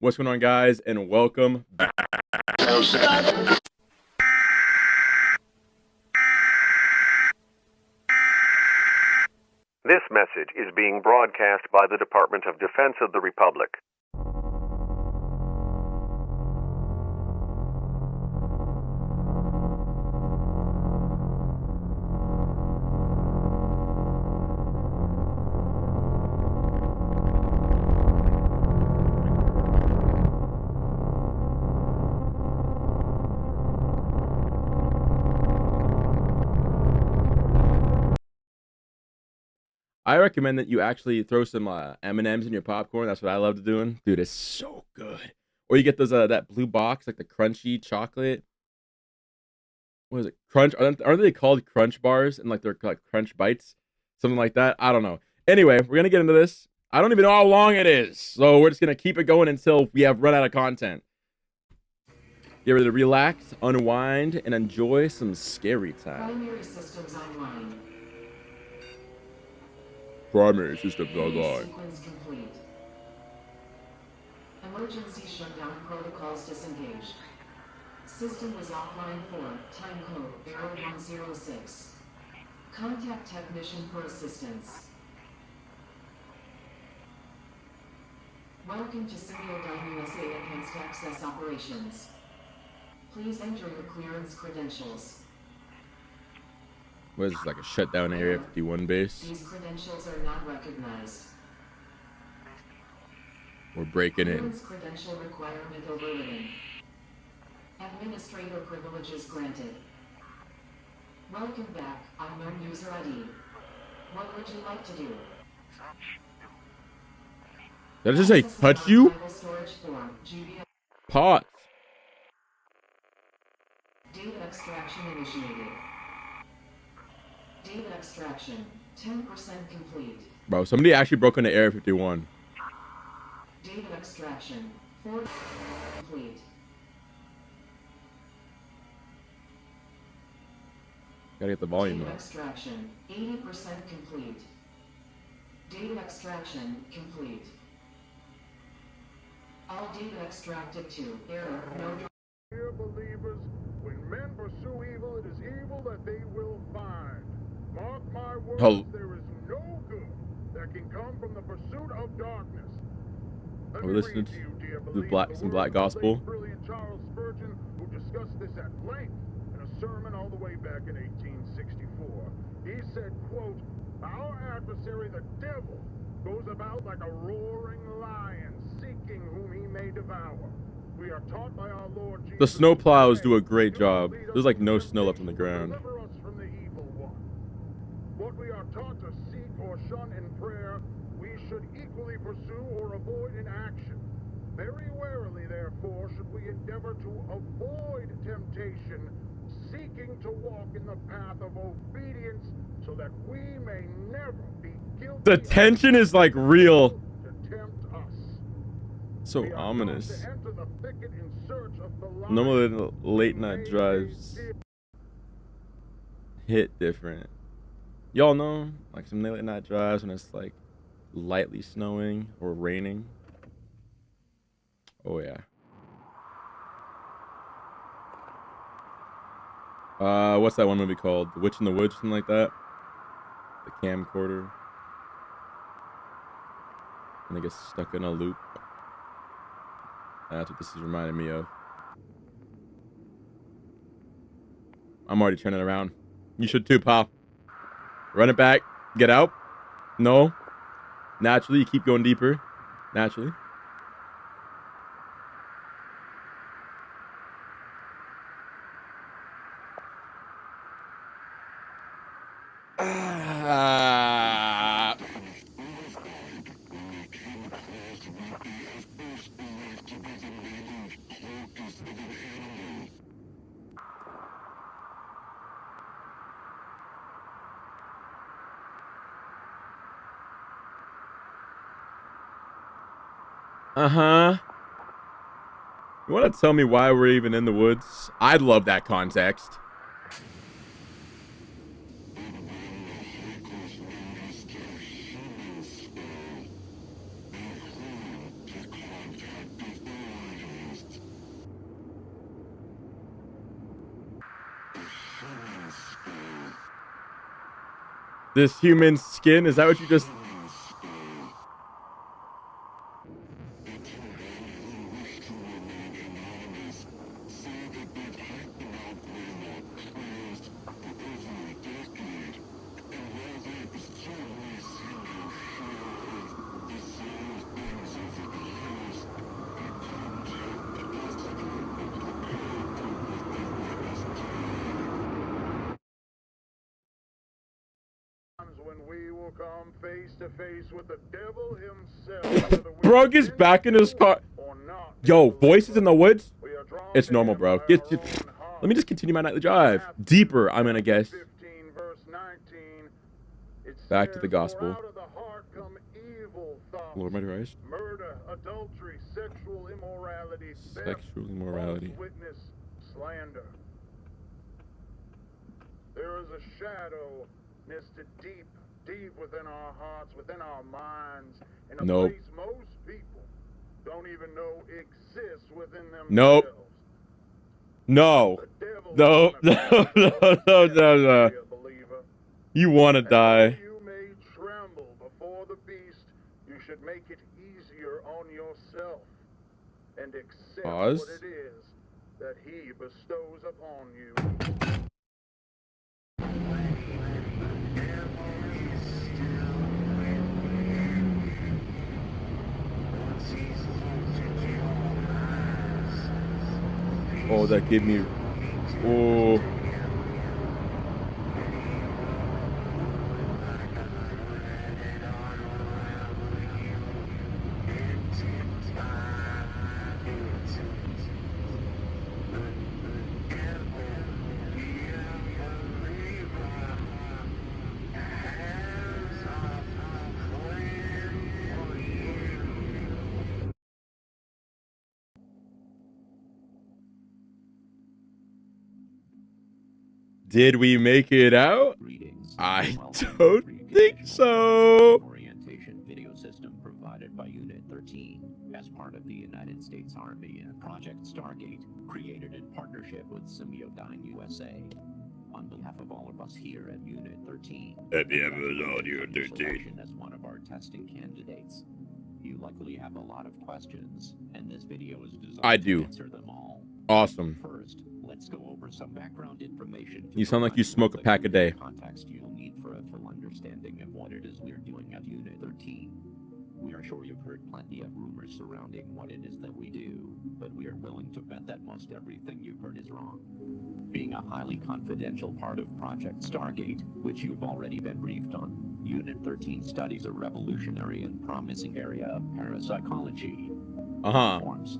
What's going on, guys, and welcome back. This message is being broadcast by the Department of Defense of the Republic. I recommend that you actually throw some M&Ms in your popcorn. That's what I love doing. Dude, it's so good. Or you get those that blue box, like the crunchy chocolate. What is it? Crunch? Aren't they called crunch bars? And like they're like crunch bites? Something like that. I don't know. Anyway, we're going to get into this. I don't even know how long it is. So we're just going to keep it going until we have run out of content. Get ready to relax, unwind, and enjoy some scary time. Primary systems online. Primary systems online. Sequence complete. Emergency shutdown protocols disengaged. System was offline for time code 0106. Contact technician for assistance. Welcome to Single Dime USA Enhanced Access Operations. Please enter your clearance credentials. What is this, like a shutdown Area 51 base? These credentials are not recognized. We're breaking in. Clearance credential requirement overridden. Administrator privileges granted. Welcome back, unknown user ID. What would you like to do? Did I just say touch you? Storage form, GBA. Pause. Data extraction initiated. Data extraction, 10% complete. Bro, somebody actually broke into Area 51. Data extraction, 4% complete. Gotta get the volume Data up. extraction, 80% complete. Data extraction complete. All data extracted to error, no. Dear believers, when men pursue evil, it is evil that they will find. Mark my words, there is no good that can come from the pursuit of darkness. Let me listening read to you, dear to believers, some the black words of the gospel. late brilliant Charles Spurgeon, who discussed this at length in a sermon all the way back in 1864. He said, quote, "Our adversary, the devil, goes about like a roaring lion, seeking whom he may devour. We are taught by our Lord Jesus. The snow plows do a to great job. lead us There's like into no snow left on the temptation, ground. deliver us from the evil one. What we are taught to seek or shun in prayer, we should equally pursue or avoid in action. Very warily, therefore, should we endeavor to avoid temptation, seeking to walk in the path of obedience, so that we may never be guilty. The tension is like real. To tempt us. So We are ominous. taught to enter the thicket in search of the lion. Normally the late night drives hit different. Y'all know, like some late night drives when it's like lightly snowing or raining. Oh yeah. What's that one movie called? The Witch in the Woods, something like that. The camcorder. And it gets stuck in a loop. That's what this is reminding me of. I'm already turning around. You should too, pal. Run it back. Get out. No. Naturally, you keep going deeper. Naturally. Uh-huh. You want to tell me why we're even in the woods? I'd love that context. This human skin, is that what you just... When we will come face to face with the devil himself, whether we Bro gets back in his car. or not. Yo, voices in the woods? We are drawn It's to normal, him bro. by Get our to... own heart. Let me just continue my nightly drive. Deeper, I'm gonna guess. 15 verse 19. It Back to the says, gospel. "For out of the heart come evil thoughts, Lord, my Christ. murder, adultery, sexual immorality, theft, Sexual immorality. false witness, slander." There is a shadow nested deep, deep within our hearts, within our minds, in a Nope. place most people don't even know exists within themselves. Nope. No. The devil No, is gonna no, cause no, death no, no. to you, believer. You wanna And die. though you may tremble before the beast, you should make it easier on yourself and accept Pause. what it is that he bestows upon you. Oh, that gave me... Oh. Did we make it out? I don't think so. Orientation video system provided by Unit 13 as part of the United States Army and Project Stargate, created in partnership with Semiodyne USA. On behalf of all of us here at Unit 13, selection as one of our testing candidates. You likely have a lot of questions, and this video is designed I do. to answer them all. Awesome. First, let's go over some background information. You sound like you smoke a pack a day. Context you'll need for a full understanding of what it is we're doing at Unit 13. We are sure you've heard plenty of rumors surrounding what it is that we do, but we are willing to bet that most everything you've heard is wrong. Being a highly confidential part of Project Stargate, which you've already been briefed on, Unit 13 studies a revolutionary and promising area of parapsychology. Forms.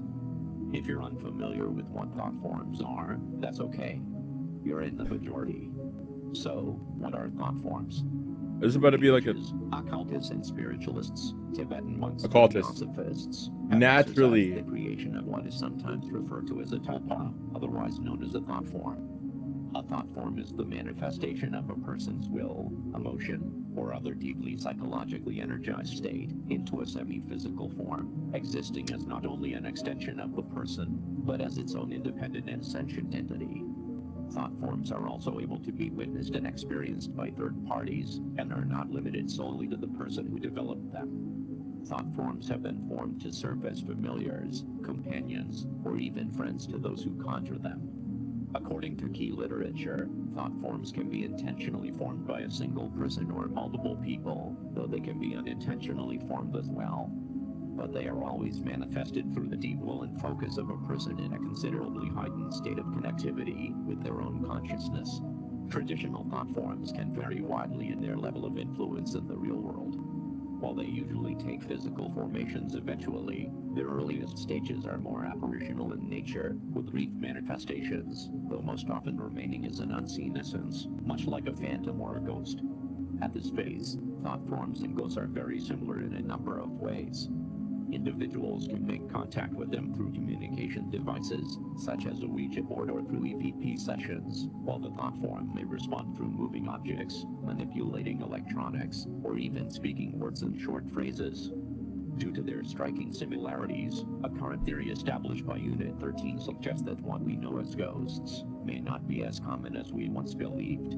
If you're unfamiliar with what thought forms are, that's okay. You're in the majority. So, what are thought forms? This is about to be like a... Occultists and spiritualists, Tibetan monks, Occultists. and theosophists, Naturally. the creation of what is sometimes referred to as a tulpa, otherwise known as a thought form. A thought form is the manifestation of a person's will, emotion, or other deeply psychologically energized state into a semi-physical form, existing as not only an extension of the person, but as its own independent and sentient entity. Thought forms are also able to be witnessed and experienced by third parties, and are not limited solely to the person who developed them. Thought forms have been formed to serve as familiars, companions, or even friends to those who conjure them. According to key literature, thought forms can be intentionally formed by a single person or multiple people, though they can be unintentionally formed as well. But they are always manifested through the deep will and focus of a person in a considerably heightened state of connectivity with their own consciousness. Traditional thought forms can vary widely in their level of influence in the real world. While they usually take physical formations eventually, their earliest stages are more apparitional in nature, with brief manifestations, though most often remaining as an unseen essence, much like a phantom or a ghost. At this phase, thought forms and ghosts are very similar in a number of ways. Individuals can make contact with them through communication devices, such as a Ouija board or through EVP sessions, while the thought form may respond through moving objects, manipulating electronics, or even speaking words and short phrases. Due to their striking similarities, a current theory established by Unit 13 suggests that what we know as ghosts may not be as common as we once believed.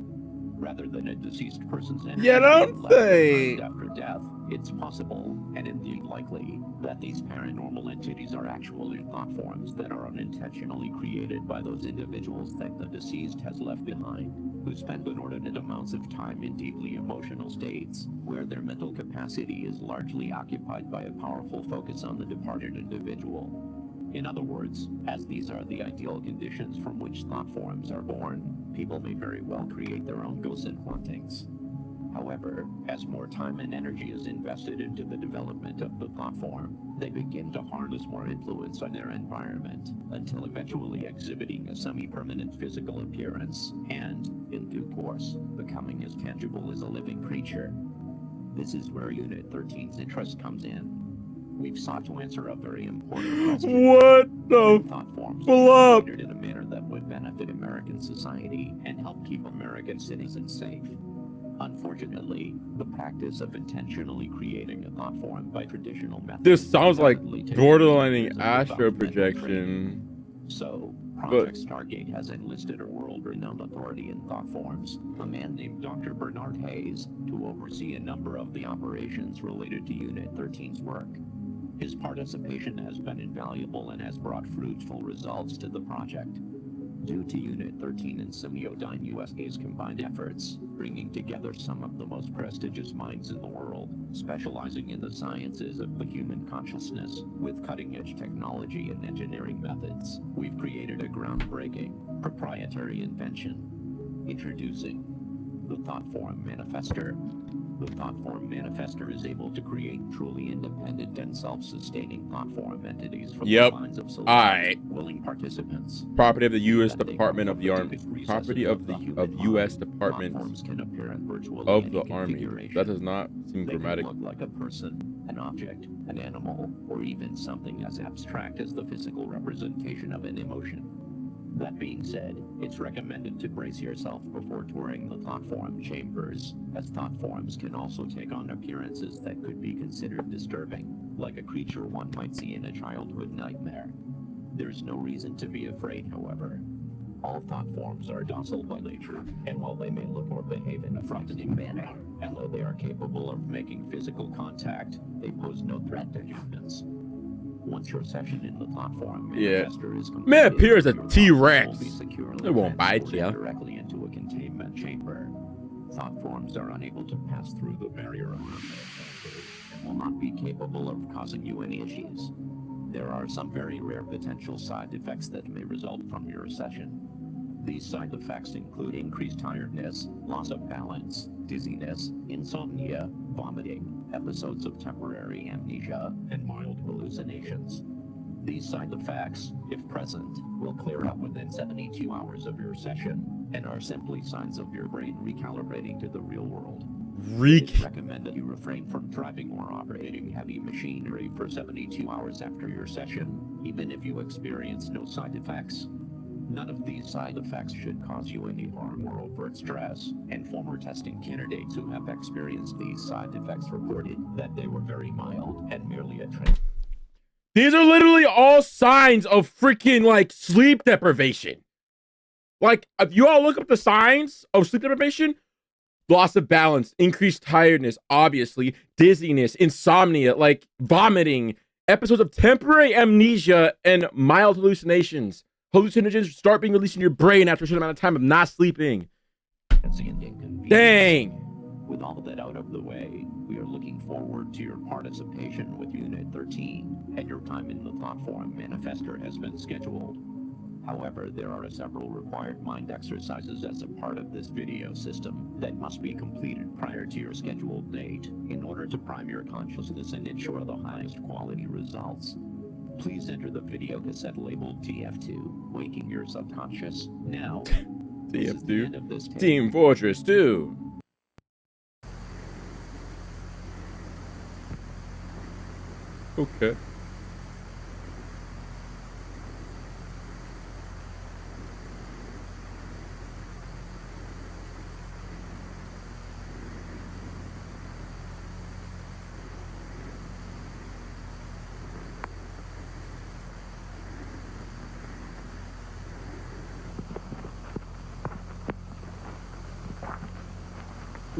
Rather than a deceased person's energy Yeah, being don't left say. behind after death, it's possible, and indeed likely, that these paranormal entities are actually thought forms that are unintentionally created by those individuals that the deceased has left behind, who spend inordinate amounts of time in deeply emotional states, where their mental capacity is largely occupied by a powerful focus on the departed individual. In other words, as these are the ideal conditions from which thought forms are born, people may very well create their own ghosts and hauntings. However, as more time and energy is invested into the development of the thought form, they begin to harness more influence on their environment, until eventually exhibiting a semi-permanent physical appearance, and, in due course, becoming as tangible as a living creature. This is where Unit 13's interest comes in. We've sought to answer a very important question. What the Can thought forms flop? be created in a manner that would benefit American society and help keep American citizens safe? Unfortunately, the practice of intentionally creating a thought form by traditional methods This sounds like undoubtedly takes borderlining years of astro development and training. projection. So, But Project Stargate has enlisted a world-renowned authority in thought forms, a man named Dr. Bernard Hayes, to oversee a number of the operations related to Unit 13's work. His participation has been invaluable and has brought fruitful results to the project. Due to Unit 13 and Semiodyne USA's combined efforts, bringing together some of the most prestigious minds in the world, specializing in the sciences of the human consciousness, with cutting-edge technology and engineering methods, we've created a groundbreaking, proprietary invention. Introducing the Thought Form Manifester. The Thought Form Manifester is able to create truly independent and self-sustaining thought form entities from the minds of select willing participants. Property of the U.S. Even they Department grow of the up Army. into recesses Property of the human U.S. mind. Department Thought forms can appear in virtually of any the Army. configuration. That does not seem They can grammatic. look like a person, an object, an animal, or even something as abstract as the physical representation of an emotion. That being said, it's recommended to brace yourself before touring the thought form chambers, as thought forms can also take on appearances that could be considered disturbing, like a creature one might see in a childhood nightmare. There's no reason to be afraid, however. All thought forms are docile by nature, and while they may look or behave in a frightening manner, and though they are capable of making physical contact, they pose no threat to humans. Once your session in the thought form manifester is complete, Man appears a your thoughts T-Rex. will be securely It won't bite transported ya. directly into a containment chamber. Thought forms are unable to pass through the barrier around their characters and will not be capable of causing you any issues. There are some very rare potential side effects that may result from your session. These side effects include increased tiredness, loss of balance, dizziness, insomnia, vomiting, episodes of temporary amnesia, and mild hallucinations. These side effects, if present, will clear up within 72 hours of your session, and are simply signs of your brain recalibrating to the real world. It's recommended you refrain from driving or operating heavy machinery for 72 hours after your session, even if you experience no side effects. None of these side effects should cause you any harm or overt stress, and former testing candidates who have experienced these side effects reported that they were very mild and merely a trend. These are literally all signs of freaking like sleep deprivation. Like, if you all look up the signs of sleep deprivation, loss of balance, increased tiredness, obviously, dizziness, insomnia, like vomiting, episodes of temporary amnesia, and mild hallucinations. Hallucinogens start being released in your brain after a certain amount of time of not sleeping. Dang. With all that out of the way, we are looking forward to your participation with Unit 13, and your time in the Thought Form Manifester has been scheduled. However, there are several required mind exercises as a part of this video system that must be completed prior to your scheduled date in order to prime your consciousness and ensure the highest quality results. Please enter the video cassette labeled TF2, Waking Your Subconscious, now. TF2? Team Fortress 2. Okay.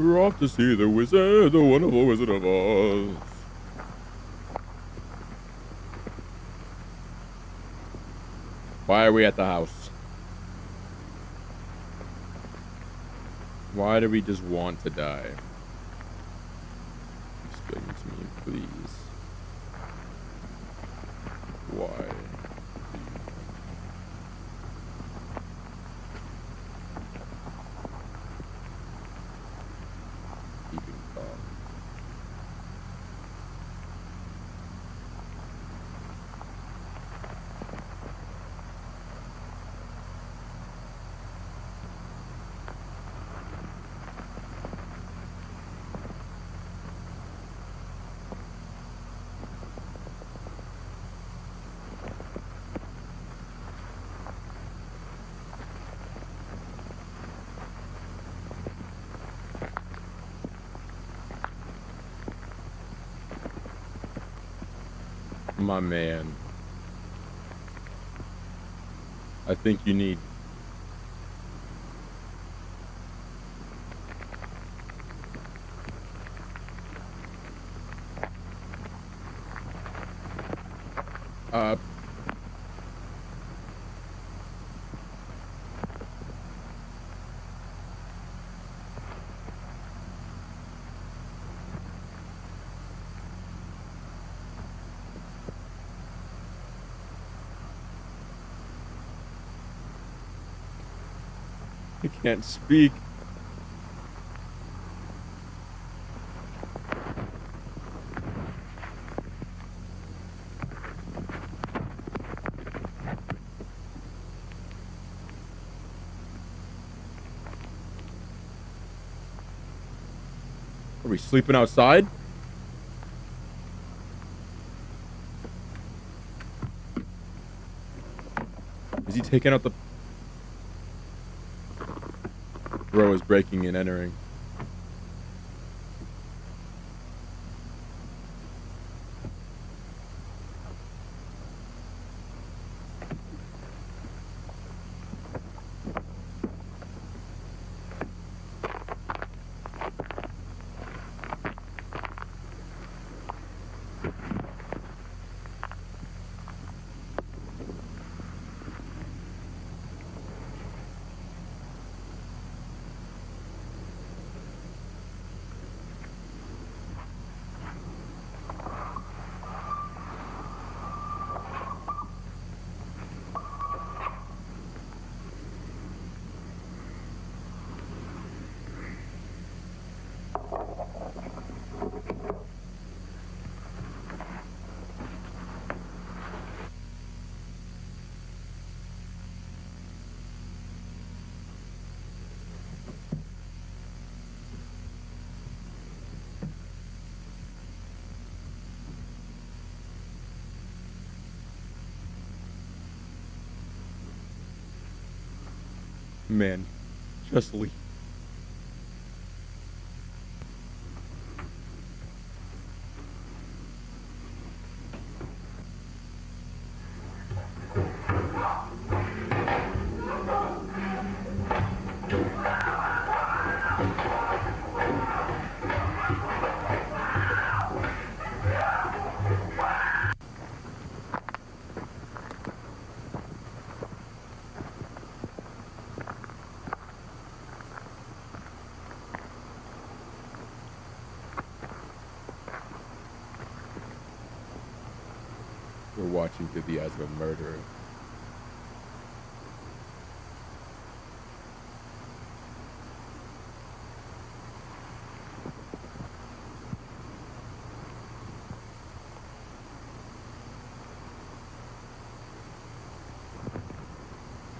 We're off to see the wizard, the wonderful Wizard of Oz. Why are we at the house? Why do we just want to die? Explain to me, please. Why? Keeping calm. My man. I think you need I can't speak. Are we sleeping outside? Is he taking out the... Bro is breaking and entering. Man, just leave. We're watching through the eyes of a murderer.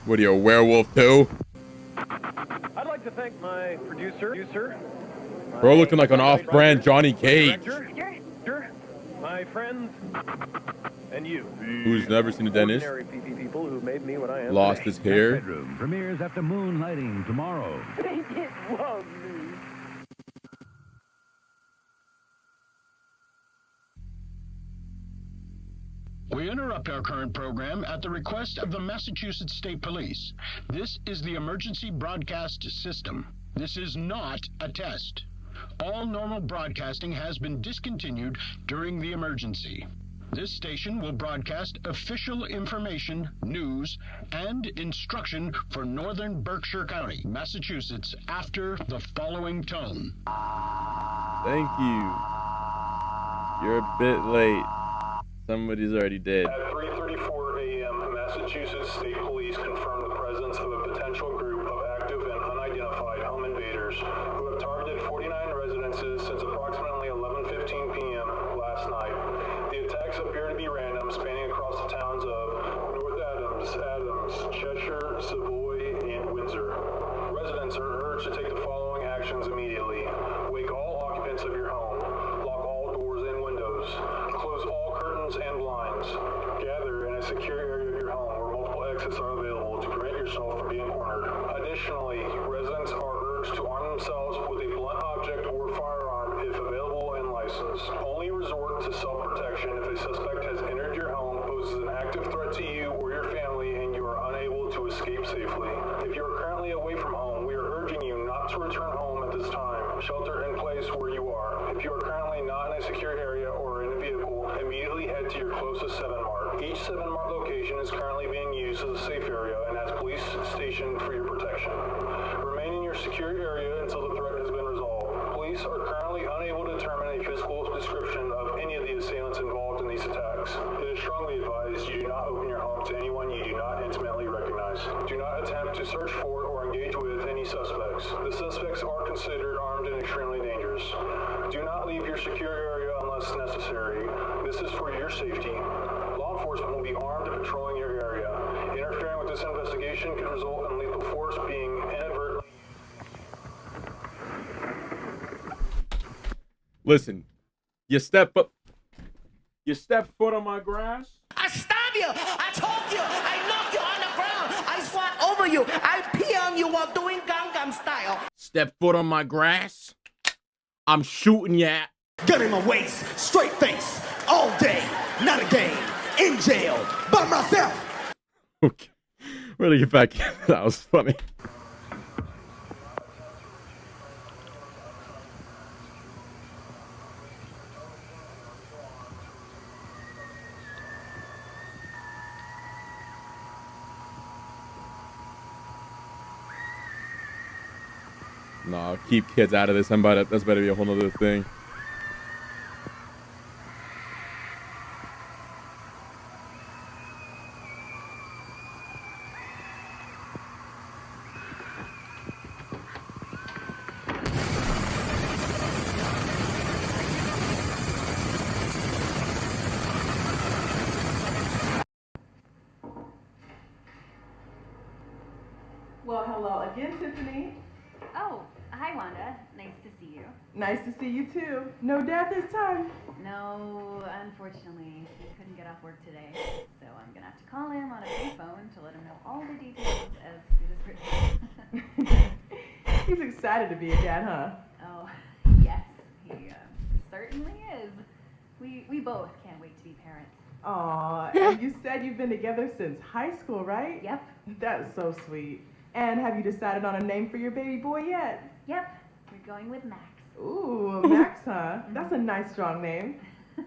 What are you, a werewolf too? I'd like to thank my producer, Bro looking like an off-brand Johnny Cage. director, my friends, and you. Who's never seen a dentist. Ordinary people who made me what I am Lost today. his hair. Bedroom premieres after moonlighting tomorrow. They did love me. We interrupt our current program at the request of the Massachusetts State Police. This is the emergency broadcast system. This is not a test. All normal broadcasting has been discontinued during the emergency. This station will broadcast official information, news, and instruction for northern Berkshire County, Massachusetts, after the following tone. Thank you. You're a bit late. Somebody's already dead. At 3:34 a.m., Massachusetts State Police confirmed the presence of a potential group of active and unidentified home invaders who have targeted 49 residences since approximately 11:15 p.m. last night. The attacks appear to be random, spanning across the towns of North Adams, Cheshire, Savoy, and Windsor. Residents are urged to take the following actions immediately. Wake all occupants of your home. Lock all doors and windows. Close all curtains and blinds. Gather in a secure area of your home where multiple exits are available to prevent yourself from being cornered. Additionally, residents are urged to arm themselves with a blunt object or firearm if available and licensed. Only resort to self-protection if a suspect has entered your home, poses an active threat to you or your family, and you are unable to escape safely. If you are currently away from home, we are urging you not to return home at this time. Shelter in place where you are. If you are currently not in a secure area or in a vehicle, immediately head to your closest 7-Mart. Each 7-Mart location is currently being used as a safe area and has police stationed for your protection. Remain in your secure area until the threat has been resolved. Police are currently unable to determine a physical description of any of the assailants involved in these attacks. It is strongly advised you do not open your home to anyone you do not intimately recognize. Do not attempt to search for or engage with any suspects. The suspects are considered armed and extremely dangerous. Do not leave your secure area unless necessary. This is for your safety. Law enforcement will be armed and patrolling your area. Interfering with this investigation could result in lethal force being inadvertently. Listen, you step foot on my grass. I stab you! I choke you! I knock you on the ground! I swat over you! I pee on you while doing Gangnam style! Step foot on my grass. I'm shooting ya. Gun in my waist, straight face, all day, not a game, in jail, by myself! Okay, we're gonna get back in. That was funny. Nah, keep kids out of this. That's better be a whole nother thing. Well, hello again, Tiffany. Oh, hi, Wanda. Nice to see you. Nice to see you, too. No dad this time? No, unfortunately, he couldn't get off work today, so I'm gonna have to call him on a payphone to let him know all the details as soon as we're He's excited to be a dad, huh? Oh, yes, he certainly is. We both can't wait to be parents. Aw, and you said you've been together since high school, right? Yep. That's so sweet. And have you decided on a name for your baby boy yet? Yep, we're going with Max. Ooh, Max, huh? That's a nice, strong name.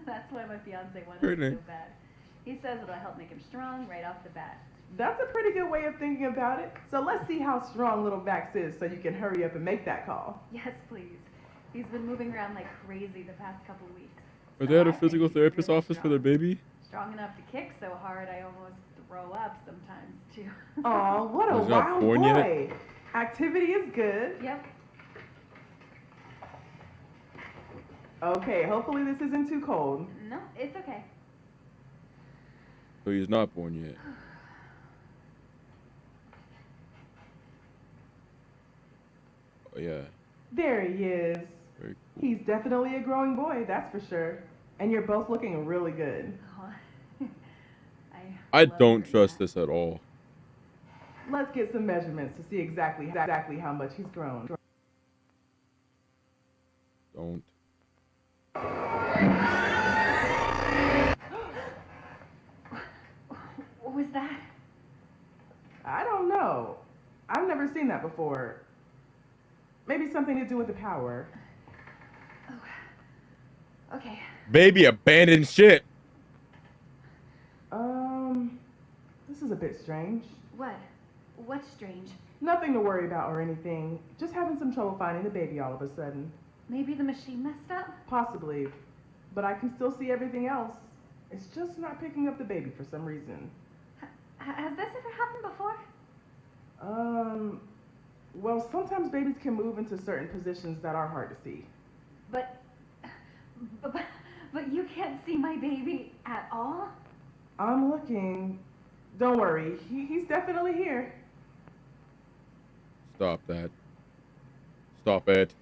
That's why my fiance wanted Great it name. so bad. He says it'll help make him strong right off the bat. That's a pretty good way of thinking about it. So let's see how strong little Max is so you can hurry up and make that call. Yes, please. He's been moving around like crazy the past couple weeks. Are they at a physical therapist office for their baby? Strong enough to kick so hard I almost throw up sometimes, too. Aw, what a He's not wild born boy. yet? Activity is good. Yep. Okay, hopefully this isn't too cold. No, it's okay. So he's not born yet. Oh, yeah. There he is. Very cool. He's definitely a growing boy, that's for sure. And you're both looking really good. Oh, I don't trust this at all. Let's get some measurements to see exactly how much he's grown. Don't. What was that? I don't know. I've never seen that before. Maybe something to do with the power. Okay. Baby abandoned ship. This is a bit strange. What? What's strange? Nothing to worry about or anything. Just having some trouble finding the baby all of a sudden. Maybe the machine messed up? Possibly. But I can still see everything else. It's just not picking up the baby for some reason. Has this ever happened before? Well, sometimes babies can move into certain positions that are hard to see. But you can't see my baby at all? I'm looking. Don't worry, he's definitely here. Stop that. Stop it.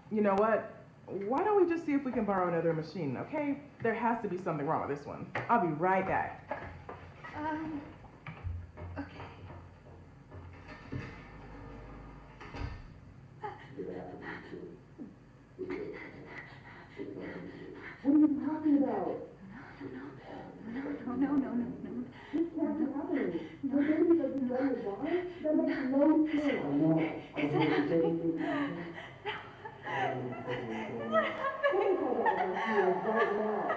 You know what? Why don't we just see if we can borrow another machine, okay? There has to be something wrong with this one. I'll be right back. Okay. What are you talking about? No. This can't be happening. The baby doesn't know why? That makes no sense. I know. Is it happening? What happened? Right now.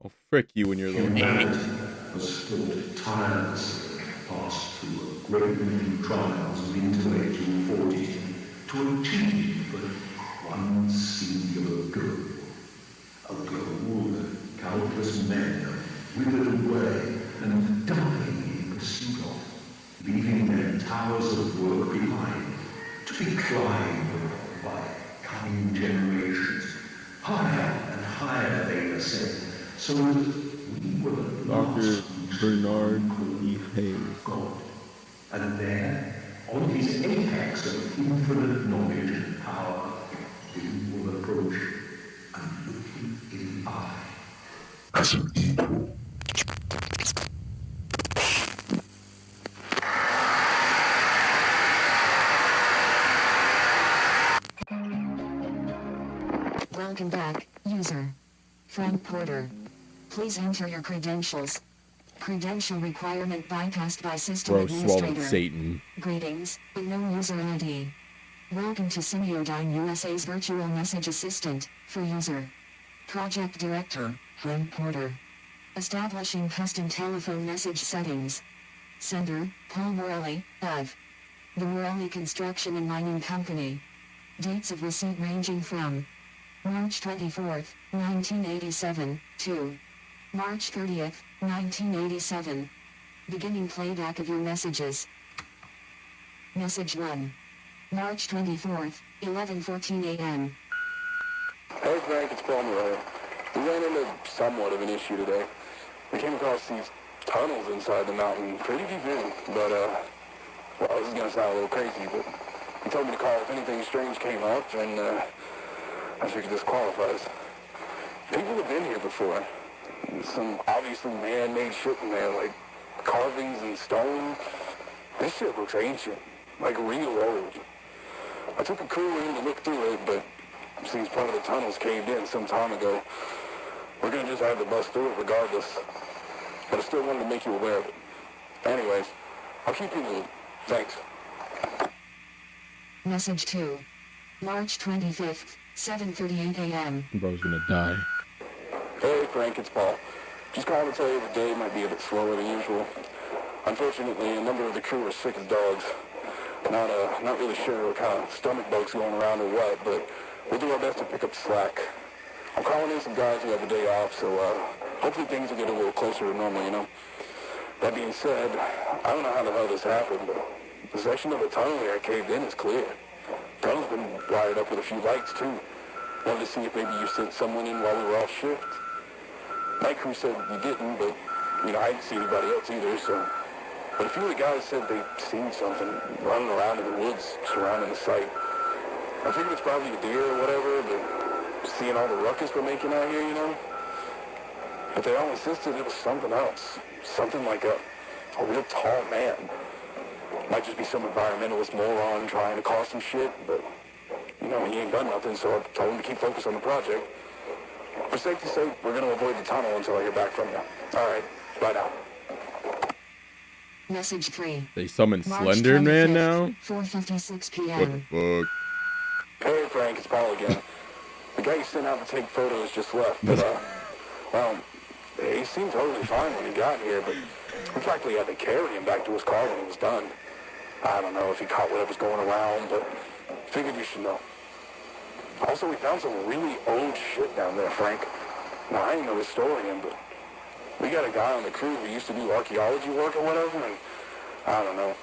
Oh, frick you and your little Humanity has fought tirelessly past through a great many trials of intellectual fortitude to achieve but one singular goal. A goal that countless men have withered away and dying in pursuit of, leaving their towers of work behind to be climbed by coming generations. Higher and higher they ascend, so that we will at last Bernard E. Hayes. God. And there, on his apex of infinite knowledge and power, we will approach and look him in the eye as an equal. Welcome back, user. Frank Porter. Please enter your credentials. Credential requirement bypassed by system Bro, administrator. swallowed Satan. Greetings, unknown user ID. Welcome to Semiodyne USA's virtual message assistant, for user. Project Director, Frank Porter. Establishing custom telephone message settings. Sender, Paul Morelli, of the Morelli Construction and Mining Company. Dates of receipt ranging from March 24th, 1987, to March 30th, 1987. Beginning playback of your messages. Message 1. March 24th, 11:14 a.m. Hey Frank, it's Paul Morelli. We ran into somewhat of an issue today. We came across these tunnels inside the mountain, pretty deep in, but well, this is gonna sound a little crazy, but he told me to call if anything strange came up, and I figured this qualifies. People have been here before. Some obviously man-made shit in there, like carvings and stone. This shit looks ancient, like real old. I took a crew in to look through it, but since part of the tunnels caved in some time ago, we're gonna just have to bust through it regardless. But I still wanted to make you aware of it. Anyways, I'll keep you in the loop. Thanks. Message 2. March 25th, 7:38 a.m. Bro's gonna die. Hey Frank, it's Paul. Just calling to tell you the day might be a bit slower than usual. Unfortunately, a number of the crew are sick as dogs. Not really sure what kind of stomach bugs going around or what, but we'll do our best to pick up the slack. I'm calling in some guys who have a day off, so hopefully things will get a little closer to normal, you know. That being said, I don't know how the hell this happened, but the section of the tunnel here caved in is clear. The tunnel's been wired up with a few lights, too. Wanted to see if maybe you sent someone in while we were off shift. Night crew said you didn't, but, you know, I didn't see anybody else either, so... But a few of the guys said they'd seen something running around in the woods surrounding the site. I figured it's probably a deer or whatever, but seeing all the ruckus we're making out here, you know? But they all insisted it was something else. Something like a real tall man. Might just be some environmentalist moron trying to cause some shit, but, you know, he ain't done nothing, so I told him to keep focused on the project. For safety's sake, we're going to avoid the tunnel until I get back from you. All right, bye now. Message 3. They summoned March Slender Man 25th, now? 4:56 p.m. What the fuck? Hey, Frank, it's Paul again. The guy you sent out to take photos just left, but, well, he seemed totally fine when he got here, but we practically had to carry him back to his car when he was done. I don't know if he caught whatever's going around, but figured you should know. Also, we found some really old shit down there, Frank. Now, I ain't no historian, but we got a guy on the crew who used to do archaeology work or whatever, and I don't know.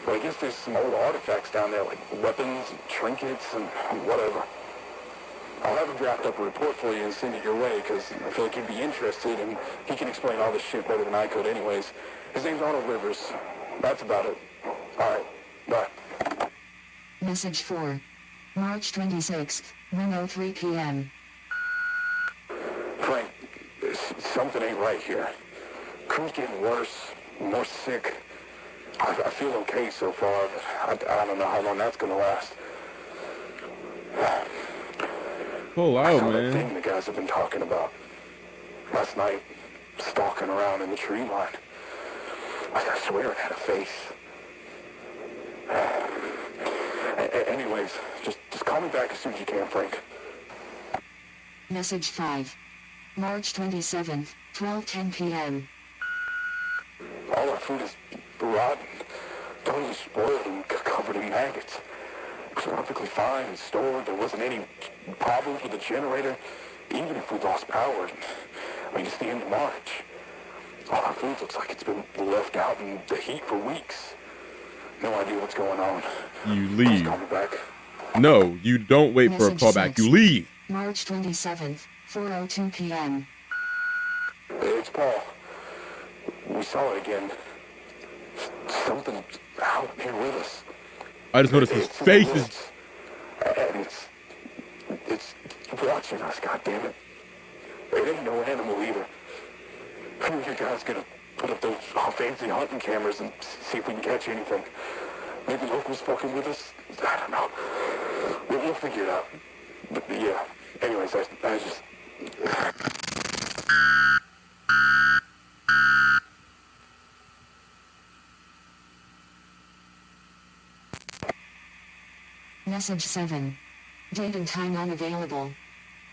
But I guess there's some old artifacts down there, like weapons and trinkets and whatever. I'll have him draft up a report for you and send it your way, because I feel like he'd be interested, and he can explain all this shit better than I could anyways. His name's Arnold Rivers. That's about it. All right, bye. Message 4. March 26th, 1:03 p.m. Frank, something ain't right here. Crew's getting worse, more sick. I feel okay so far, but I don't know how long that's gonna last. Pull I out, saw that man. thing the guys have been talking about. Last night, stalking around in the tree line. I swear it had a face. Anyways, just call me back as soon as you can, Frank. Message 5. March 27th, 12:10 p.m. All our food is rotten, totally spoiled and covered in maggots. It was perfectly fine and stored. There wasn't any problems with the generator, even if we lost power. I mean, it's the end of March. All our food looks like it's been left out in the heat for weeks. No idea what's going on. You Please leave. call me back. No, you don't wait for a Message callback. 6. You leave. March 27th, 4:02 p.m. It's Paul. We saw it again. Something out here with us. I just noticed his It's in the face is. woods. And it's watching us, goddammit. It ain't no animal either. Who are you guys gonna put up those fancy hunting cameras and see if we can catch anything? Maybe locals fucking with us? I don't know. We'll figure it out. But yeah. Anyways, I just... Message 7. Date and time unavailable.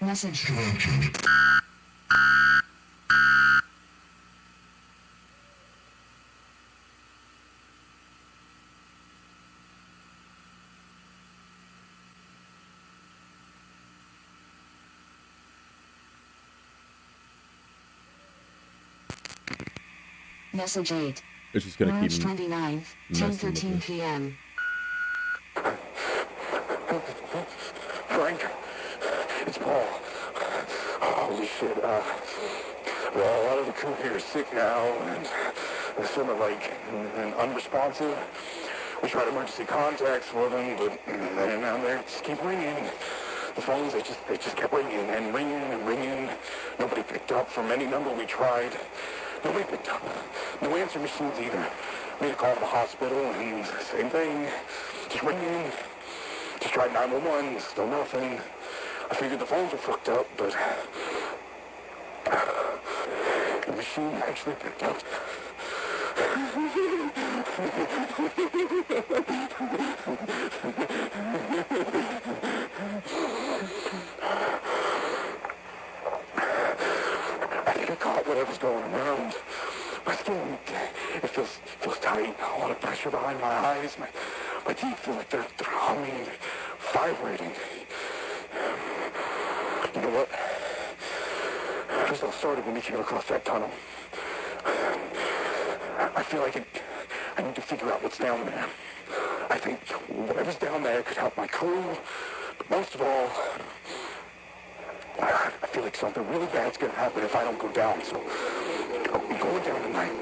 Message. Message 8. It's just gonna March keep 29th, messing with 10:13 this. p.m. Frank, it's Paul. Holy shit, well, a lot of the crew here is sick now, and they're sort of like unresponsive. We tried emergency contacts for them, but they're down there just keep ringing. The phones, they just kept ringing and ringing and ringing. Nobody picked up from any number we tried. Nobody picked up. No answer machines either. Made a call to the hospital, and same thing. Just ringing. Just tried 911, still nothing. I figured the phones were fucked up, but the machine actually picked up. I think I caught whatever's going around. My skin, it feels tight. A lot of pressure behind my eyes. My teeth feel like they're humming, vibrating. You know what? This all started when we came across that tunnel. I feel like I need to figure out what's down there. I think whatever's down there could help my crew. But most of all, I feel like something really bad's gonna happen if I don't go down. So I'm going down tonight.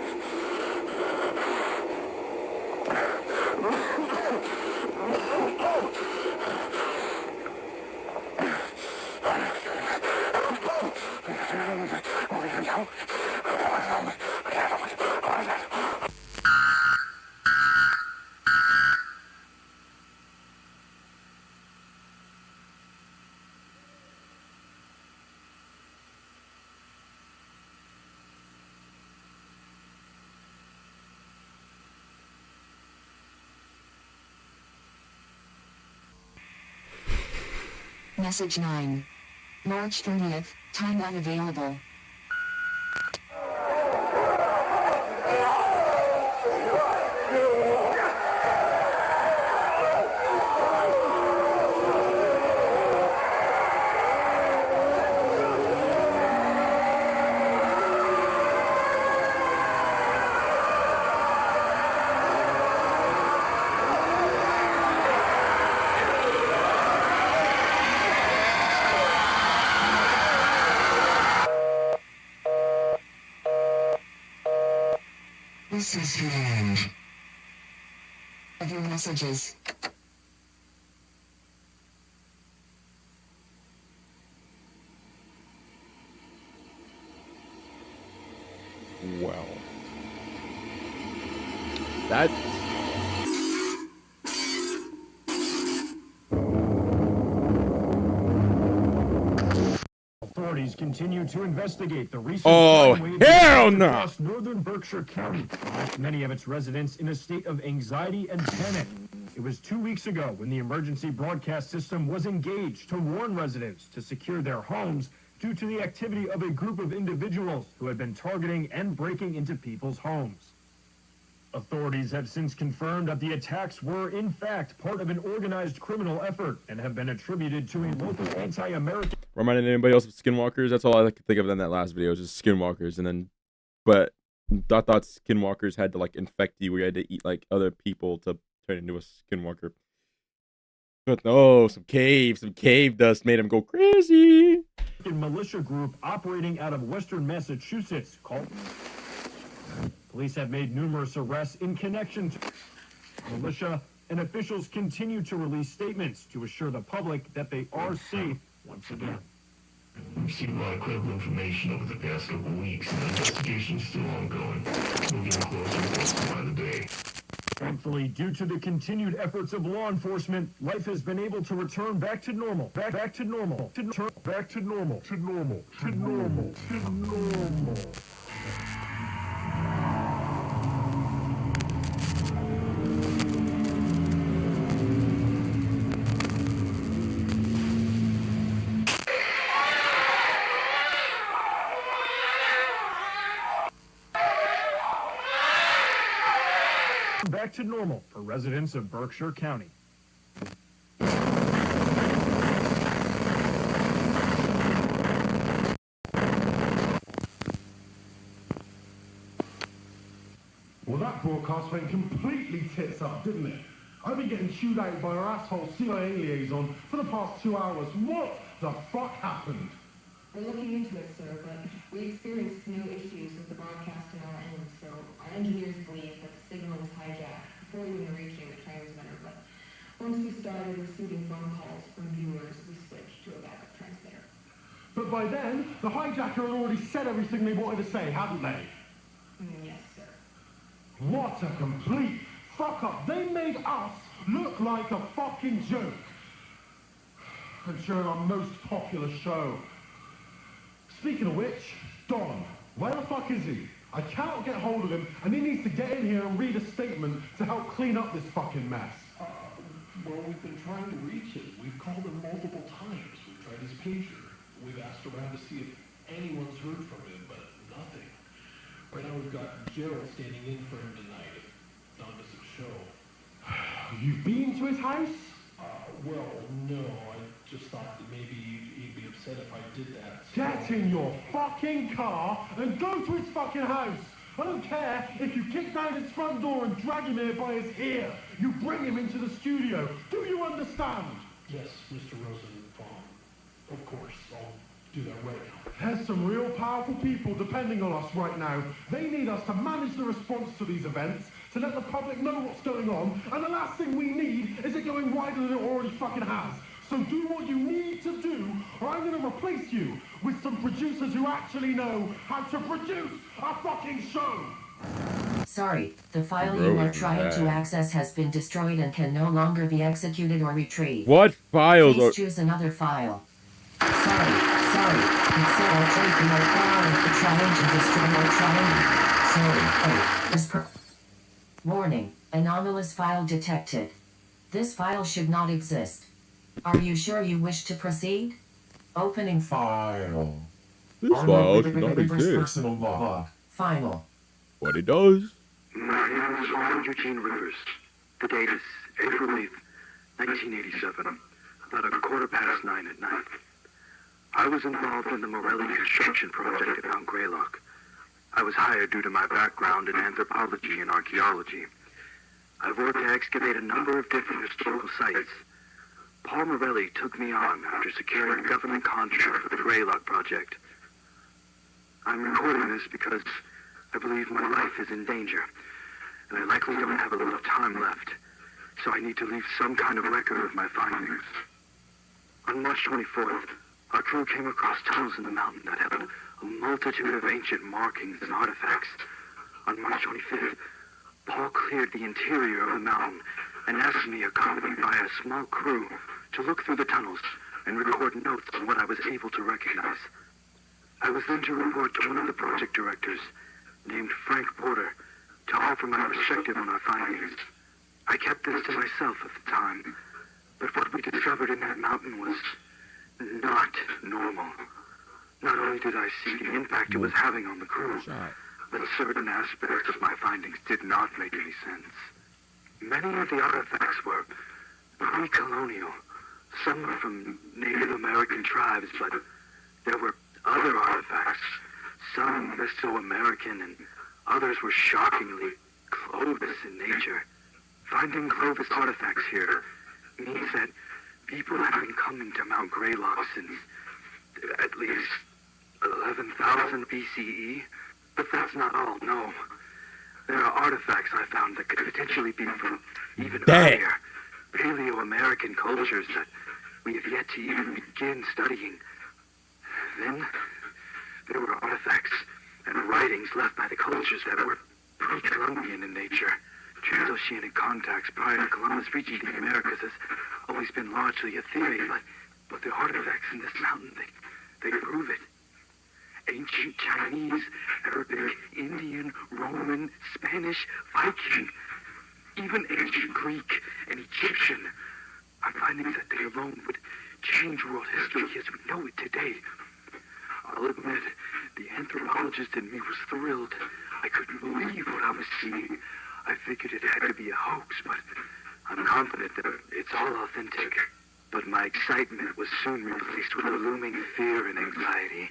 Message 9. March 30th, time unavailable. This is the end of your messages. Well, that's Authorities continue to investigate the recent oh crime wave hell no! across northern Berkshire County, left many of its residents in a state of anxiety and panic. It was 2 weeks ago when the emergency broadcast system was engaged to warn residents to secure their homes due to the activity of a group of individuals who had been targeting and breaking into people's homes. Authorities have since confirmed that the attacks were, in fact, part of an organized criminal effort and have been attributed to a local anti-American... Reminded anybody else of skinwalkers? That's all I could think of in that last video, was just skinwalkers. And then, but I thought skinwalkers had to like infect you, where you had to eat like other people to turn into a skinwalker. But no, some cave dust made him go crazy. Militia group operating out of western Massachusetts called... Police have made numerous arrests in connection to militia, and officials continue to release statements to assure the public that they are safe once again. We've seen a lot of credible information over the past couple of weeks, and the investigation's still ongoing. We're getting closer by the day. Thankfully, due to the continued efforts of law enforcement, life has been able to return back to normal. Back to normal. Back to normal. To normal. To normal. To normal. Back to normal for residents of Berkshire County. Well, that broadcast went completely tits up, didn't it? I've been getting chewed out by our asshole CIA liaison for the past 2 hours. What the fuck happened? We're looking into it, sir, but we experienced no issues with the broadcast on our end, so our engineers believe that the signal was hijacked before even reaching the transmitter, but once we started receiving phone calls from viewers, we switched to a backup transmitter. But by then, the hijacker had already said everything they wanted to say, hadn't they? Yes, sir. What a complete fuck up. They made us look like a fucking joke. And during our most popular show. Speaking of which, Don, where the fuck is he? I cannot get hold of him, and he needs to get in here and read a statement to help clean up this fucking mess. Well, we've been trying to reach him. We've called him multiple times. We've tried his pager. We've asked around to see if anyone's heard from him, but nothing. Right now we've got Gerald standing in for him tonight if Don doesn't show. You've been to his house? Well, no. I just thought that maybe he'd be upset if I did that. So... Get in your fucking car and go to his fucking house. I don't care if you kick down his front door and drag him here by his ear. You bring him into the studio. Do you understand? Yes, Mr. Rosenbaum. Of course, I'll do that right now. There's some real powerful people depending on us right now. They need us to manage the response to these events, to let the public know what's going on, and the last thing we need is it going wider than it already fucking has. So do what you need to do, or I'm going to replace you with some producers who actually know how to produce a fucking show. Sorry, the file you are trying to access has been destroyed and can no longer be executed or retrieved. What files Please are... choose another file. Sorry. Instead I'll take your file and trying to destroy your trying. Sorry. Warning. Anomalous file detected. This file should not exist. Are you sure you wish to proceed? Opening File. This file should not exist. Personal log. Final. But it does. My name is Ron Eugene Rivers. The date is April 8th, 1987, about 9:15 at night. I was involved in the Morelli construction project at Mount Greylock. I was hired due to my background in anthropology and archaeology. I've worked to excavate a number of different historical sites. Paul Morelli took me on after securing a government contract for the Greylock project. I'm recording this because I believe my life is in danger, and I likely don't have a lot of time left, so I need to leave some kind of record of my findings. On March 24th, our crew came across tunnels in the mountain that held a multitude of ancient markings and artifacts. On March 25th, Paul cleared the interior of the mountain and asked me, accompanied by a small crew, to look through the tunnels and record notes on what I was able to recognize. I was then to report to one of the project directors, named Frank Porter, to offer my perspective on our findings. I kept this to myself at the time, but what we discovered in that mountain was not normal. Not only did I see the impact it was having on the crew, but certain aspects of my findings did not make any sense. Many of the artifacts were pre-colonial. Some were from Native American tribes, but there were other artifacts, some Mesoamerican, and others were shockingly Clovis in nature. Finding Clovis artifacts here means that people have been coming to Mount Greylock since at least 11,000 BCE. But that's not all, no. There are artifacts I found that could potentially be from even earlier Paleo-American cultures that we have yet to even begin studying. Then, there were artifacts and writings left by the cultures that were pre-Columbian in nature. Transoceanic contacts prior to Columbus reaching the Americas has always been largely a theory, but the artifacts in this mountain, they prove it. Ancient Chinese, Arabic, Indian, Roman, Spanish, Viking, even ancient Greek and Egyptian are findings that they alone would change world history as we know it today. I'll admit, the anthropologist in me was thrilled. I couldn't believe what I was seeing. I figured it had to be a hoax, but I'm confident that it's all authentic. But my excitement was soon replaced with a looming fear and anxiety.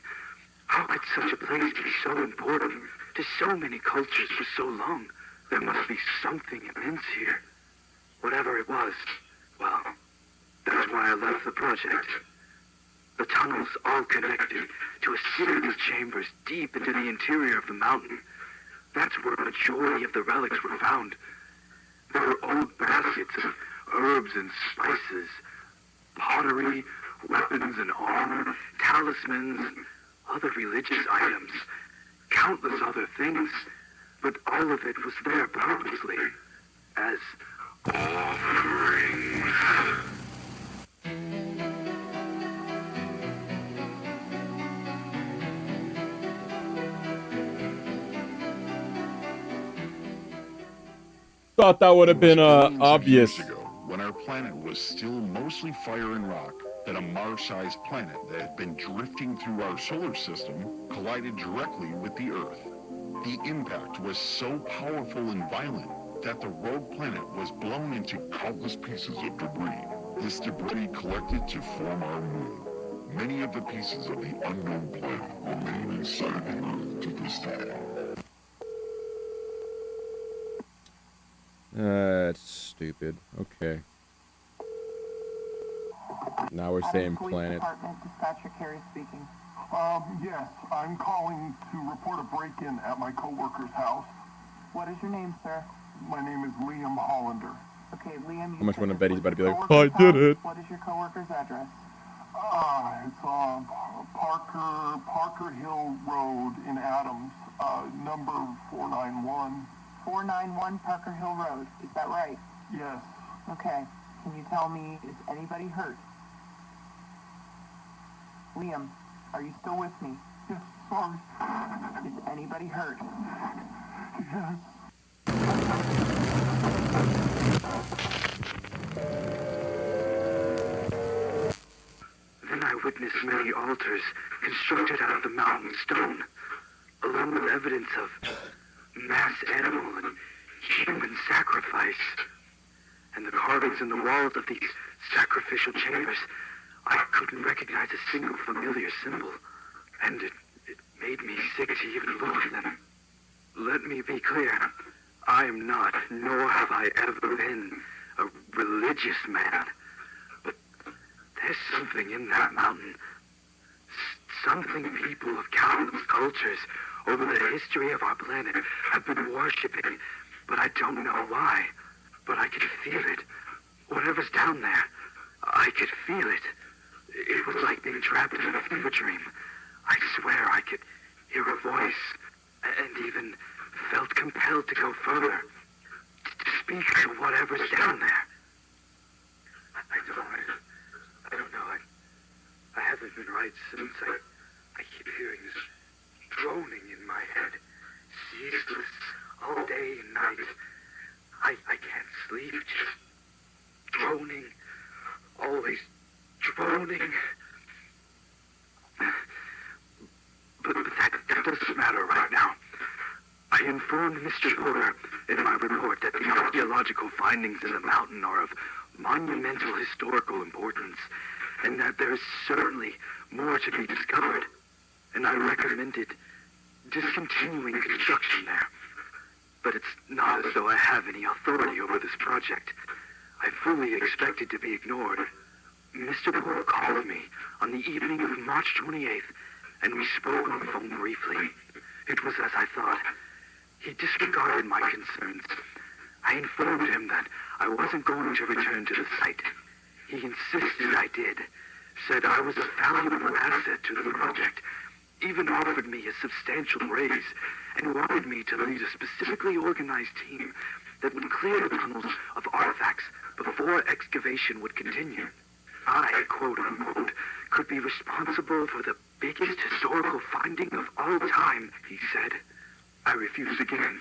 How could such a place be so important to so many cultures for so long? There must be something immense here. Whatever it was, well, that's why I left the project. The tunnels all connected to a series of chambers deep into the interior of the mountain. That's where a majority of the relics were found. There were old baskets of herbs and spices, pottery, weapons and armor, talismans, other religious items, countless other things, but all of it was there purposely, as offerings. Thought that would have been obvious. Years ago, when our planet was still mostly fire and rock, that a Mars-sized planet that had been drifting through our solar system collided directly with the Earth. The impact was so powerful and violent that the rogue planet was blown into countless pieces of debris. This debris collected to form our moon. Many of the pieces of the unknown planet remain inside the Earth to this day. That's stupid. Okay. Now we're saying planet. Dispatcher Carey speaking. Yes, I'm calling to report a break-in at my coworker's house. What is your name, sir? My name is Liam Hollander. Okay, Liam. How much want to bet he's about to be like, I did it. What is your coworker's address? It's Parker Hill Road in Adams, number 491. 491 Parker Hill Road. Is that right? Yes. Okay. Can you tell me, is anybody hurt? Liam, are you still with me? Yes, sorry. Is anybody hurt? Yes. witness many altars constructed out of the mountain stone, along with evidence of mass animal and human sacrifice. And the carvings in the walls of these sacrificial chambers, I couldn't recognize a single familiar symbol, and it made me sick to even look at them. Let me be clear, I am not, nor have I ever been, a religious man, but there's something in that mountain, something people of countless cultures over the history of our planet have been worshipping, but I don't know why. But I could feel it. Whatever's down there, I could feel it. It was like being trapped in a fever dream. I swear I could hear a voice, and even felt compelled to go further, to speak to whatever's down there. I don't know. I haven't been right since. I keep hearing this droning in my head, ceaseless, all day and night. I can't sleep, just droning, always droning. But that doesn't matter right now. I informed Mr. Porter in my report that the archaeological findings in the mountain are of monumental historical importance, and that there is certainly more to be discovered, and I recommended discontinuing construction there. But it's not as though I have any authority over this project. I fully expected to be ignored. Mr. Porter called me on the evening of March 28th, and we spoke on the phone briefly. It was as I thought. He disregarded my concerns. I informed him that I wasn't going to return to the site. He insisted I did, said I was a valuable asset to the project, even offered me a substantial raise, and wanted me to lead a specifically organized team that would clear the tunnels of artifacts before excavation would continue. I, quote unquote, could be responsible for the biggest historical finding of all time, he said. I refused again.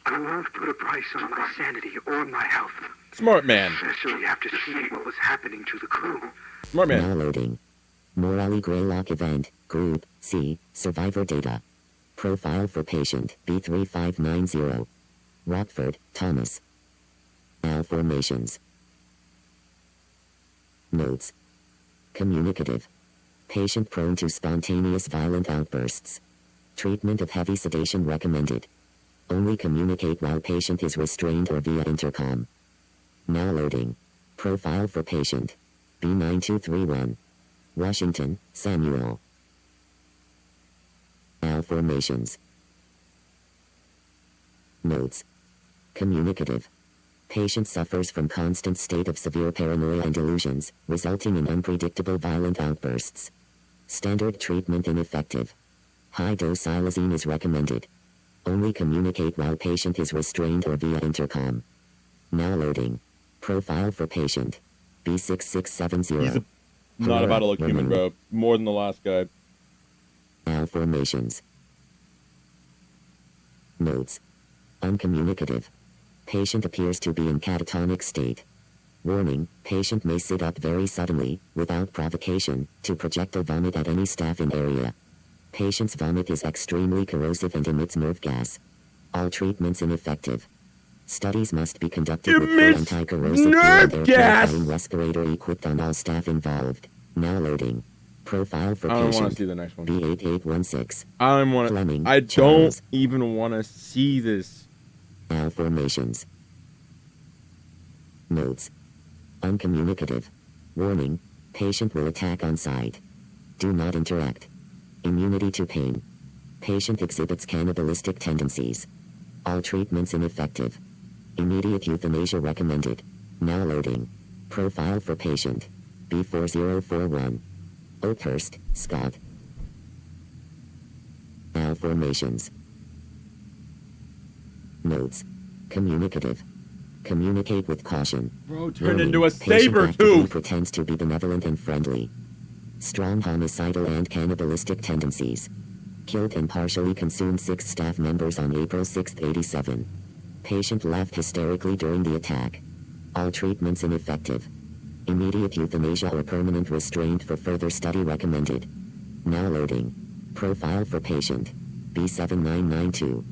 I won't put a price on my sanity or my health. Smart man. Especially after seeing what was happening to the crew. Smart man. Now loading. Morale Greylock event, Group C, Survivor data. Profile for patient B3590. Rockford, Thomas. Malformations. Notes. Communicative. Patient prone to spontaneous violent outbursts. Treatment of heavy sedation recommended. Only communicate while patient is restrained or via intercom. Now loading. Profile for patient B9231. Washington, Samuel. Malformations. Notes. Communicative. Patient suffers from constant state of severe paranoia and delusions, resulting in unpredictable violent outbursts. Standard treatment ineffective. High-dose xylazine is recommended. Only communicate while patient is restrained or via intercom. Now loading. Profile for patient B6670. He's not about to look human, bro. More than the last guy. Malformations. Notes. Uncommunicative. Patient appears to be in catatonic state. Warning, patient may sit up very suddenly, without provocation, to projectile vomit at any staff in area. Patient's vomit is extremely corrosive and emits nerve gas. All treatments ineffective. Studies must be conducted with full anti-corrosive and air purifying respirator equipped on all staff involved. Now loading. Profile for patient. I don't want to see the next one. B8816. I don't want to. I don't even want to see this. Malformations. Notes. Uncommunicative. Warning, patient will attack on sight. Do not interact. Immunity to pain. Patient exhibits cannibalistic tendencies. All treatments ineffective. Immediate euthanasia recommended. Now loading. Profile for patient B4041. Oakhurst, Scott. Malformations. Notes. Communicative. Communicate with caution. Bro, turned into a saber too. Pretends to be benevolent and friendly. Strong homicidal and cannibalistic tendencies. Killed and partially consumed 6 staff members on April 6, 87. Patient laughed hysterically during the attack. All treatments ineffective. Immediate euthanasia or permanent restraint for further study recommended. Now loading. Profile for patient. B7992.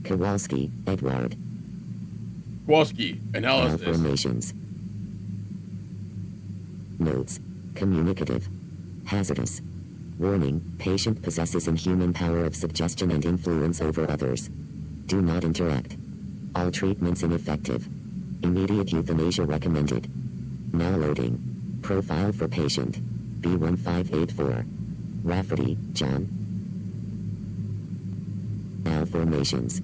Kowalski, Edward. Kowalski, analysis. Malformations. Notes. Communicative. Hazardous. Warning, patient possesses inhuman power of suggestion and influence over others. Do not interact. All treatments ineffective. Immediate euthanasia recommended. Now loading. Profile for patient. B1584. Rafferty, John. Malformations.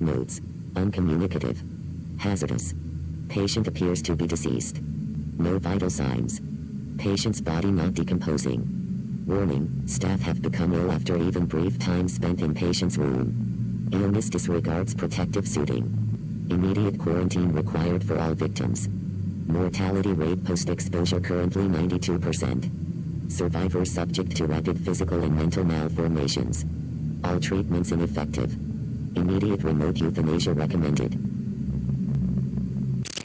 Notes. Uncommunicative. Hazardous. Patient appears to be deceased. No vital signs. Patient's body not decomposing. Warning, staff have become ill after even brief time spent in patient's room. Illness disregards protective suiting. Immediate quarantine required for all victims. Mortality rate post-exposure currently 92%. Survivors subject to rapid physical and mental malformations. All treatments ineffective. Immediate remote euthanasia recommended.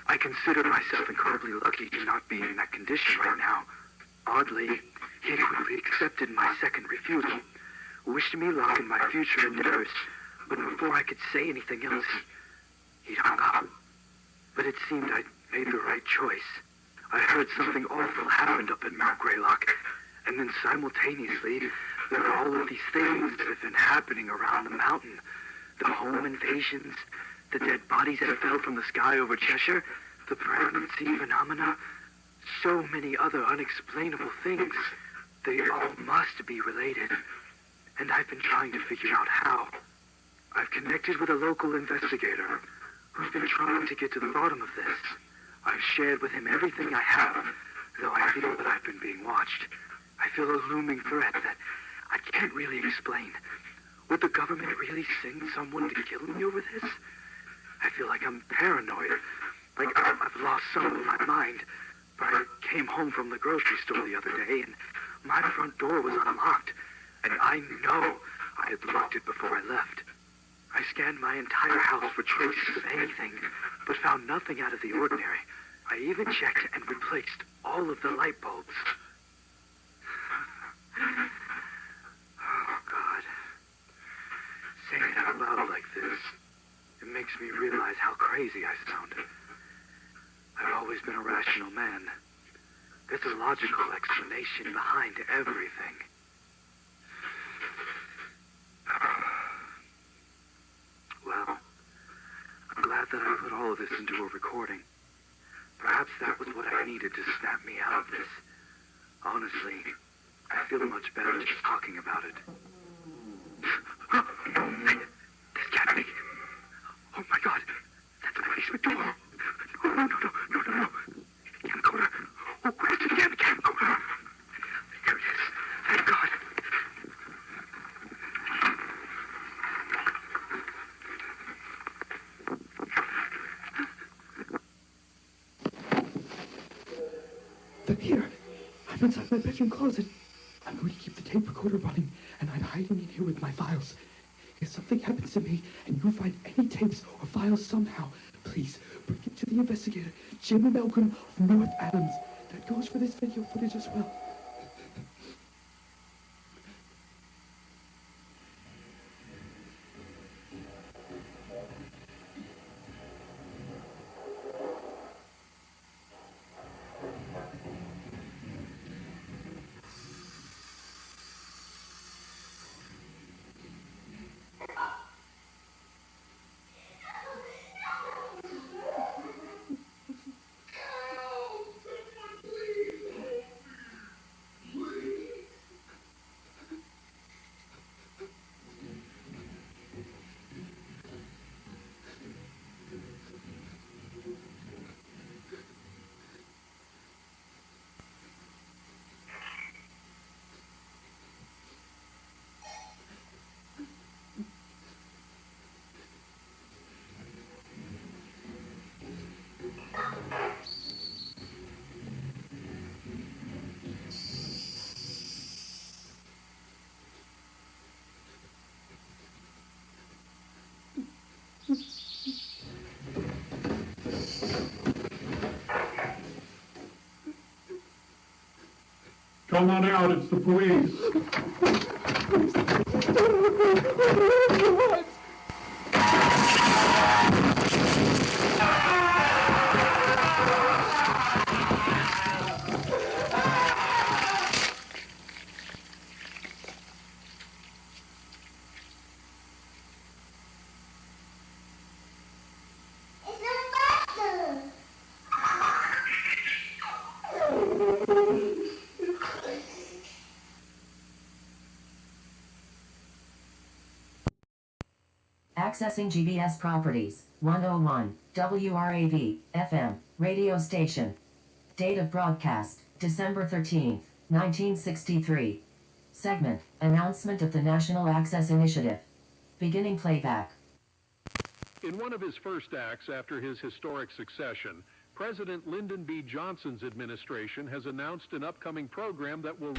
I consider myself incredibly lucky to not be in that condition right now. Oddly, he quickly accepted my second refusal, wished me luck in my future endeavors, but before I could say anything else, he'd hung up. But it seemed I'd made the right choice. I heard something awful happened up at Mount Greylock, and then simultaneously, there were all of these things that have been happening around the mountain. The home invasions, the dead bodies that fell from the sky over Cheshire, the pregnancy phenomena, so many other unexplainable things. They all must be related, and I've been trying to figure out how. I've connected with a local investigator who's been trying to get to the bottom of this. I've shared with him everything I have, though I feel that I've been being watched. I feel a looming threat that I can't really explain. Would the government really send someone to kill me over this? I feel like I'm paranoid, like I've lost some of my mind. But I came home from the grocery store the other day, and my front door was unlocked, and I know I had locked it before I left. I scanned my entire house for traces of anything, but found nothing out of the ordinary. I even checked and replaced all of the light bulbs. Oh, God. Saying it out loud like this, it makes me realize how crazy I sound. I've always been a rational man. There's a logical explanation behind everything. Well, I'm glad that I put all of this into a recording. Perhaps that was what I needed to snap me out of this. Honestly, I feel much better just talking about it. This can't be. Oh my God, that's my basement door. No. Camcorder. Oh, where's the damn camcorder? There it is. Thank God. They're here. I'm inside my bedroom closet. I'm going to keep the tape recorder running, and I'm hiding in here with my files. If something happens to me, and you find any tapes or files somehow, please bring it to the investigator, Jim Malcolm of North Adams. That goes for this video footage as well. Come on out, it's the police. Accessing GBS properties. 101 WRAV FM radio station. Date of broadcast December 13th, 1963. Segment announcement of the National Access Initiative. Beginning playback. In one of his first acts after his historic succession, President Lyndon B. Johnson's administration has announced an upcoming program that will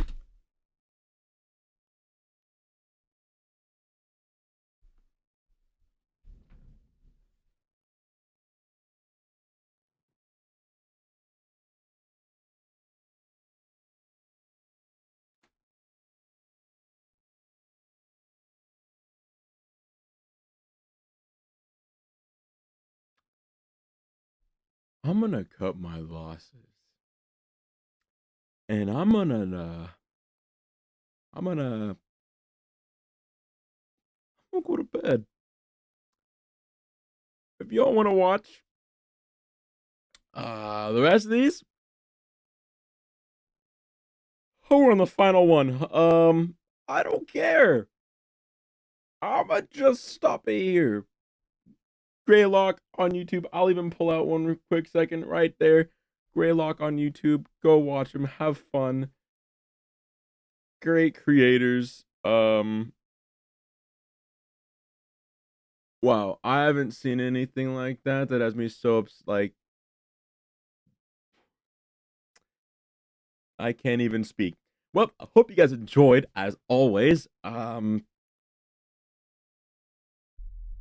I'm gonna cut my losses. And I'm gonna go to bed. If y'all wanna watch the rest of these, we're on the final one. I don't care. I'ma just stop it here. Greylock on YouTube. I'll even pull out one quick second right there. Greylock on YouTube. Go watch them. Have fun. Great creators. Wow, I haven't seen anything like that has me so like I can't even speak. Well, I hope you guys enjoyed as always.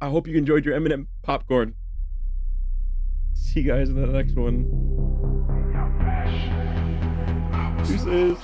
I hope you enjoyed your M&M popcorn. See you guys in the next one. Deuces.